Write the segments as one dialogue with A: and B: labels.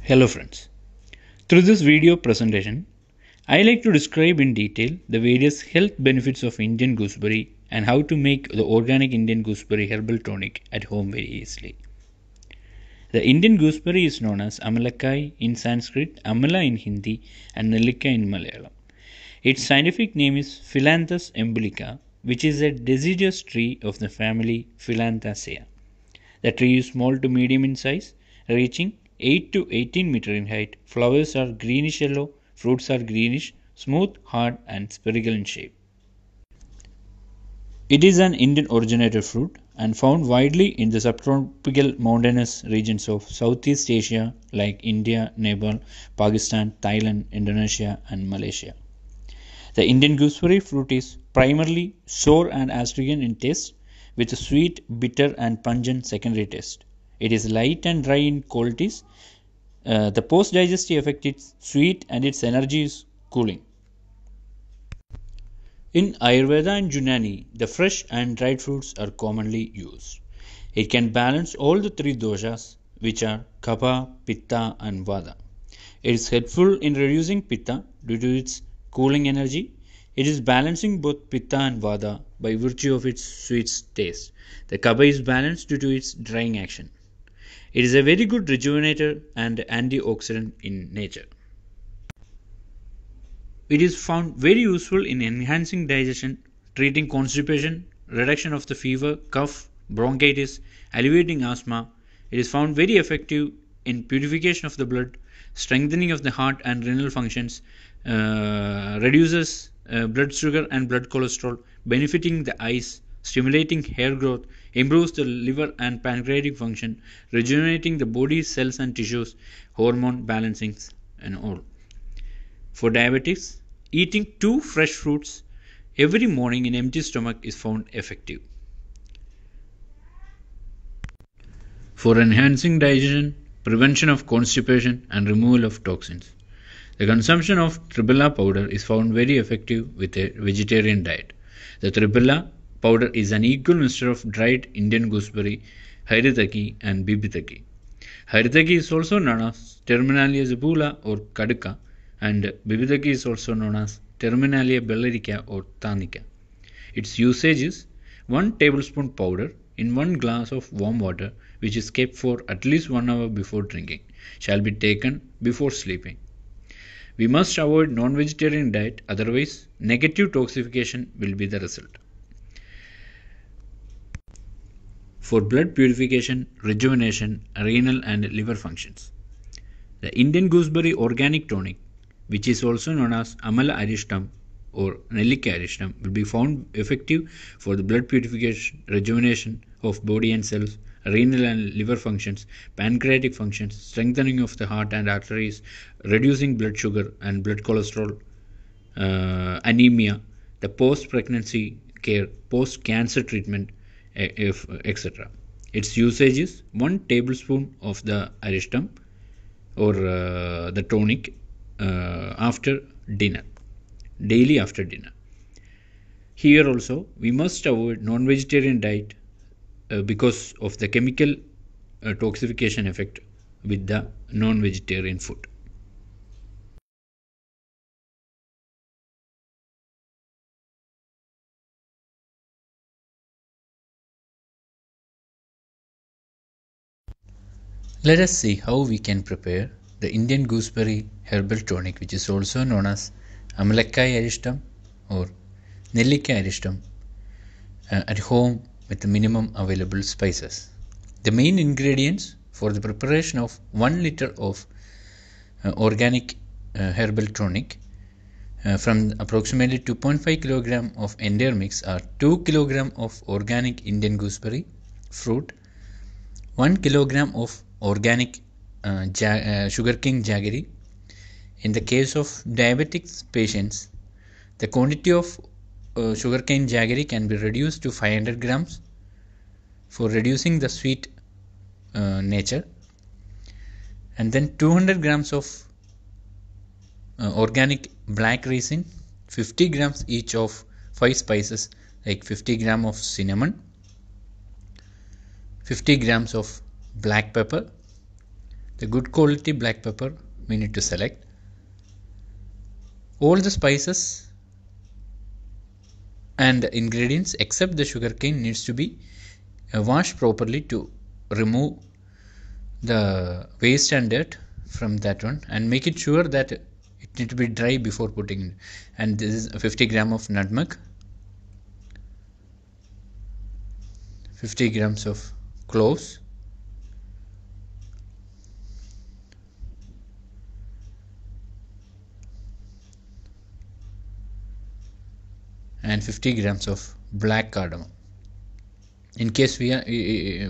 A: Hello friends. Through this video presentation, I like to describe in detail the various health benefits of Indian gooseberry and how to make the organic Indian gooseberry herbal tonic at home very easily. The Indian gooseberry is known as Amalakkai in Sanskrit, Amla in Hindi and Nellikka in Malayalam. Its scientific name is Phyllanthus embolica, which is a deciduous tree of the family Phyllanthacea. The tree is small to medium in size, reaching 8 to 18 meter in height. Flowers are greenish yellow, fruits are greenish, smooth, hard and spherical in shape. It is an Indian originated fruit and found widely in the subtropical mountainous regions of Southeast Asia like India, Nepal, Pakistan, Thailand, Indonesia and Malaysia. The Indian gooseberry fruit is primarily sour and astringent in taste, with a sweet, bitter and pungent secondary taste. It is light and dry in qualities. The post-digestive effect is sweet and its energy is cooling. In Ayurveda and Unani, the fresh and dried fruits are commonly used. It can balance all the three doshas, which are Kapha, Pitta and Vata. It is helpful in reducing Pitta due to its cooling energy. It is balancing both Pitta and Vata by virtue of its sweet taste. The Kapha is balanced due to its drying action. It is a very good rejuvenator and antioxidant in nature. It is found very useful in enhancing digestion, treating constipation, reduction of the fever, cough, bronchitis, alleviating asthma. It is found very effective in purification of the blood, strengthening of the heart and renal functions, reduces blood sugar and blood cholesterol, benefiting the eyes, stimulating hair growth, improves the liver and pancreatic function, rejuvenating the body cells and tissues, hormone balancing and all. For diabetics, eating 2 fresh fruits every morning in empty stomach is found effective. For enhancing digestion, prevention of constipation and removal of toxins. The consumption of tripella powder is found very effective with a vegetarian diet. The tripella powder is an equal mixture of dried Indian gooseberry, haritaki and bibitaki. Haritaki is also known as Terminalia zebula or kaduka, and bibitaki is also known as Terminalia bellerica or tanika. Its usage is 1 tablespoon powder in 1 glass of warm water, which is kept for at least 1 hour before drinking, shall be taken before sleeping. We must avoid non-vegetarian diet, otherwise negative toxification will be the result. For blood purification, rejuvenation, renal and liver functions. The Indian gooseberry organic tonic, which is also known as Amla Arishtam or Nellikka Arishtam, will be found effective for the blood purification, rejuvenation of body and cells, renal and liver functions, pancreatic functions, strengthening of the heart and arteries, reducing blood sugar and blood cholesterol, anemia, the post-pregnancy care, post-cancer treatment, etc. Its usage is 1 tablespoon of the Arishtam or the tonic after dinner, daily after dinner. Here also we must avoid non-vegetarian diet because of the chemical toxification effect with the non-vegetarian food. Let us see how we can prepare the Indian gooseberry herbal tonic, which is also known as Amalakkai Arishtam or Nellikka Arishtam, at home with the minimum available spices. The main ingredients for the preparation of 1 liter of organic herbal tonic from approximately 2.5 kg of entire mix are 2 kg of organic Indian gooseberry fruit, 1 kg of organic sugarcane jaggery. In the case of diabetic patients, the quantity of sugarcane jaggery can be reduced to 500 grams for reducing the sweet nature, and then 200 grams of organic black resin, 50 grams each of 5 spices like 50 grams of cinnamon, 50 grams of black pepper, the good quality black pepper we need to select. All the spices and ingredients except the sugarcane needs to be washed properly to remove the waste and dirt from that one, and make it sure that it need to be dry before putting in. And this is 50 gram of nutmeg, 50 grams of cloves, and 50 grams of black cardamom. In case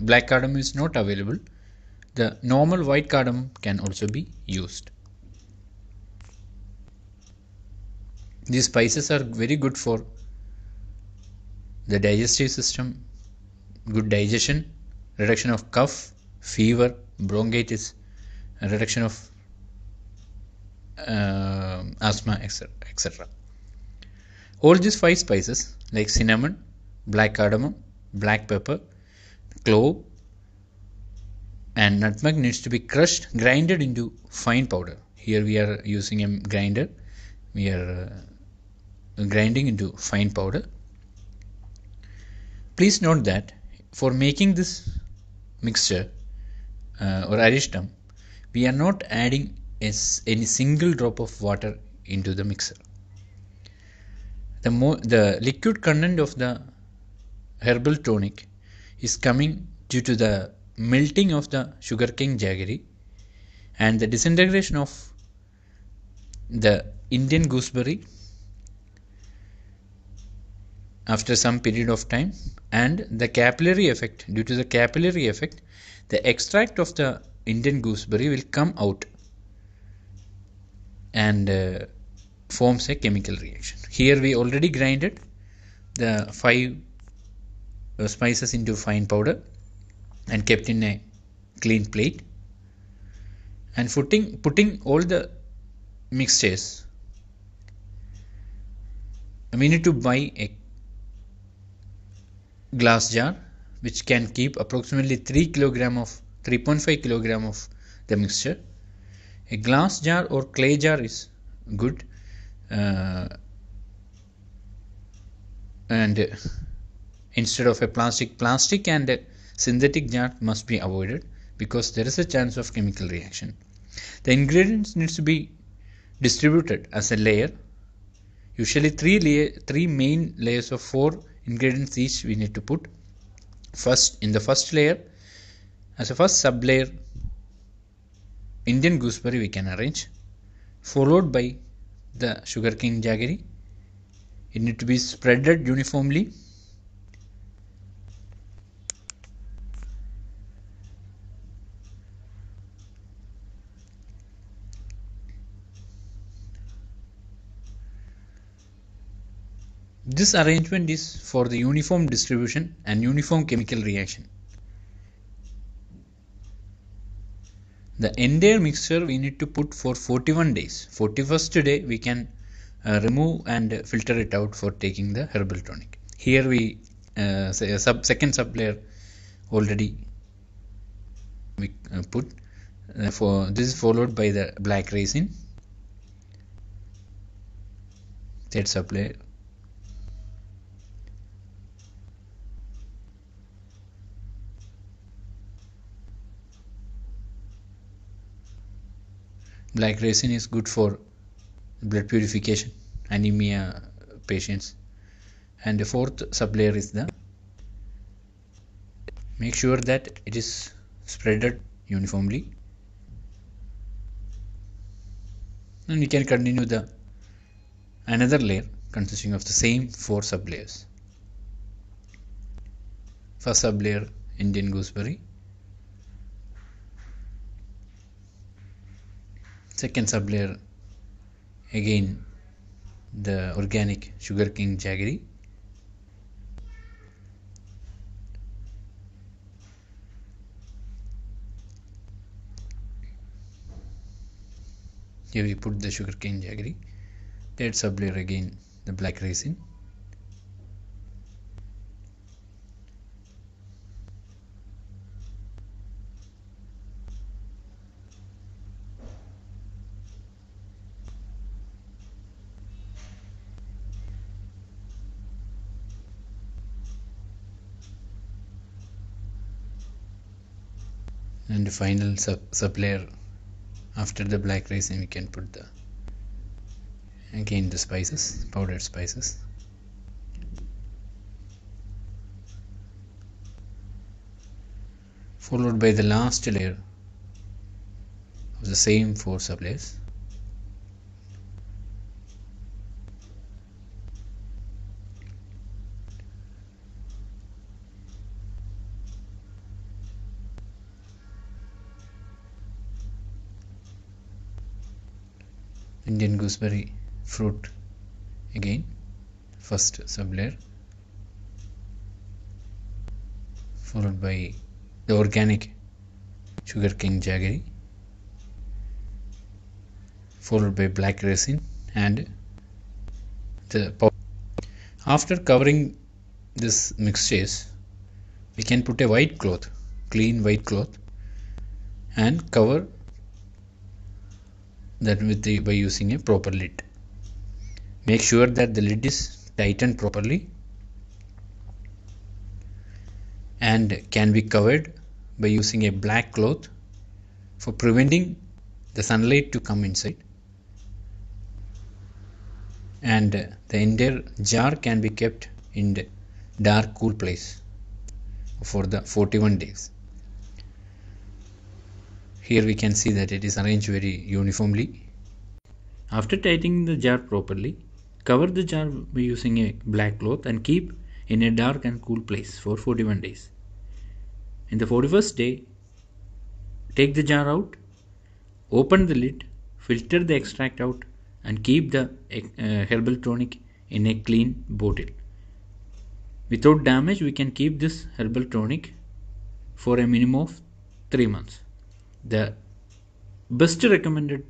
A: black cardamom is not available, the normal white cardamom can also be used. These spices are very good for the digestive system, good digestion, reduction of cough, fever, bronchitis, reduction of asthma, etc. All these 5 spices like cinnamon, black cardamom, black pepper, clove, and nutmeg needs to be crushed, grinded into fine powder. Here we are using a grinder. We are grinding into fine powder. Please note that for making this mixture or arishtam, we are not adding any single drop of water into the mixer. The liquid content of the herbal tonic is coming due to the melting of the sugarcane jaggery and the disintegration of the Indian gooseberry after some period of time, and the capillary effect. Due to the capillary effect, the extract of the Indian gooseberry will come out and forms a chemical reaction. Here we already grinded the 5 spices into fine powder and kept in a clean plate, and putting all the mixtures. We need to buy a glass jar which can keep approximately 3.5 kilogram of the mixture. A glass jar or clay jar is good, and instead of a plastic and a synthetic jar must be avoided because there is a chance of chemical reaction. The ingredients needs to be distributed as a layer. Usually 3 main layers of 4 ingredients each we need to put. In the first layer, as a first sub layer, Indian gooseberry we can arrange, followed by the sugarcane jaggery. It need to be spreaded uniformly. This arrangement is for the uniform distribution and uniform chemical reaction. The entire mixture we need to put for 41 days. 41st day we can remove and filter it out for taking the herbal tonic. Here we say a second sub layer already we put. For this is followed by the black resin. Third sub layer. Black resin is good for blood purification, anemia patients. And the fourth sublayer is make sure that it is spreaded uniformly. And we can continue another layer consisting of the same 4 sublayers. First sublayer, Indian gooseberry. Second sublayer, again the organic sugarcane jaggery. Here we put the sugarcane jaggery. Third sublayer, again the black resin. And the final sub layer after the black resin, we can put the again the spices, powdered spices. Followed by the last layer of the same 4 sub layers. Indian gooseberry fruit again, first sub layer, followed by the organic sugarcane jaggery, followed by black resin and the powder. After covering this mixtures, we can put a white cloth, clean white cloth, and cover that by using a proper lid. Make sure that the lid is tightened properly and can be covered by using a black cloth for preventing the sunlight to come inside, and the entire jar can be kept in the dark cool place for the 41 days. Here we can see that it is arranged very uniformly. After tightening the jar properly, cover the jar by using a black cloth and keep in a dark and cool place for 41 days. In the 41st day, take the jar out, open the lid, filter the extract out, and keep the herbal tonic in a clean bottle. Without damage, we can keep this herbal tonic for a minimum of 3 months. The best recommended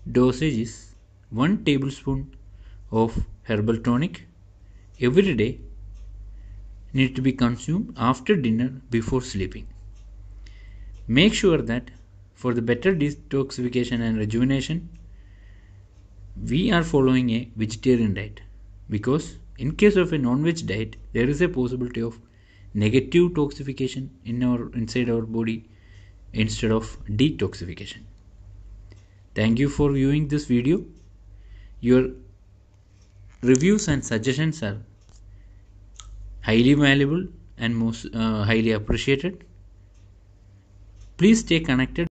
A: dosage is 1 tablespoon of herbal tonic every day, need to be consumed after dinner before sleeping. Make sure that for the better detoxification and rejuvenation, we are following a vegetarian diet, because in case of a non-veg diet, there is a possibility of negative toxification inside our body instead of detoxification. Thank you for viewing this video. Your reviews and suggestions are highly valuable and most highly appreciated. Please stay connected